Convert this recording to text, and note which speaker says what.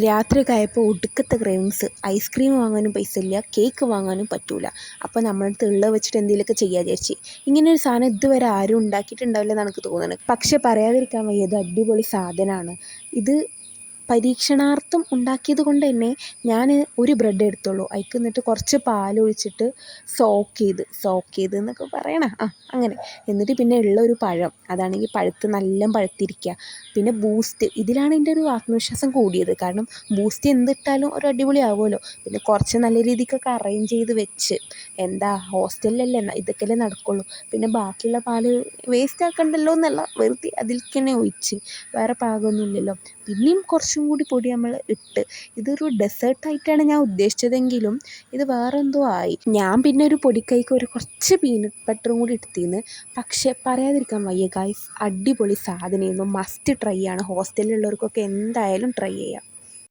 Speaker 1: രാത്രിയൊക്കെ ആയപ്പോൾ ഒടുക്കത്തെ ക്രേവിങ്സ്. ഐസ്ക്രീം വാങ്ങാനും പൈസ ഇല്ല, കേക്ക് വാങ്ങാനും പറ്റൂല. അപ്പോൾ നമ്മുടെ അടുത്ത് ഉള്ളത് വെച്ചിട്ട് എന്തെങ്കിലുമൊക്കെ ചെയ്യാൻ വിചാരിച്ച്. ഇങ്ങനെ ഒരു സാധനം ഇതുവരെ ആരും ഉണ്ടാക്കിയിട്ടുണ്ടാവില്ല എന്ന് എനിക്ക് തോന്നുന്നത്. പക്ഷെ പറയാതിരിക്കാൻ വയ്യ, ഇത് അടിപൊളി സാധനമാണ്. ഇത് പരീക്ഷണാർത്ഥം ഉണ്ടാക്കിയത് കൊണ്ട് തന്നെ ഞാൻ ഒരു ബ്രെഡ് എടുത്തുള്ളൂ. അതിലേക്ക് എന്നിട്ട് കുറച്ച് പാലൊഴിച്ചിട്ട് സോക്ക് ചെയ്ത് എന്നൊക്കെ പറയണ അങ്ങനെ. എന്നിട്ട് പിന്നെ ഉള്ള ഒരു പഴം, അതാണെങ്കിൽ നല്ല പഴുത്തിരിക്കുക. പിന്നെ ബൂസ്റ്റ്, ഇതിലാണ് എൻ്റെ ഒരു ആത്മവിശ്വാസം കൂടിയത്. കാരണം ബൂസ്റ്റ് എന്തിട്ടാലും ഒരു അടിപൊളി ആവുമല്ലോ. പിന്നെ കുറച്ച് നല്ല രീതിക്കൊക്കെ അറേഞ്ച് ചെയ്ത് വെച്ച്, എന്താ ഹോസ്റ്റലിലല്ലേ, ഇതൊക്കെയല്ലേ നടക്കുള്ളൂ. പിന്നെ ബാക്കിയുള്ള പാല് വേസ്റ്റ് ആക്കണ്ടല്ലോ എന്നുള്ള വെറുതെ അതിലേക്ക് തന്നെ ഒഴിച്ച്, വേറെ പാകമൊന്നുമില്ലല്ലോ. പിന്നെയും കുറച്ചും കൂടി പൊടി നമ്മൾ ഇട്ട്, ഇതൊരു ഡെസേർട്ടായിട്ടാണ് ഞാൻ ഉദ്ദേശിച്ചതെങ്കിലും ഇത് വേറെ എന്തോ ആയി. ഞാൻ പിന്നെ ഒരു പൊടിക്കൈക്ക് ഒരു കുറച്ച് പീനട്ട് ബട്ടറും കൂടി എടുത്തിരുന്നു. പക്ഷെ പറയാതിരിക്കാൻ വയ്യ ഗൈസ്, അടിപൊളി സാധനമായിരുന്നു. മസ്റ്റ് ട്രൈ ആണ്. ഹോസ്റ്റലിലുള്ളവർക്കൊക്കെ എന്തായാലും ട്രൈ ചെയ്യാം.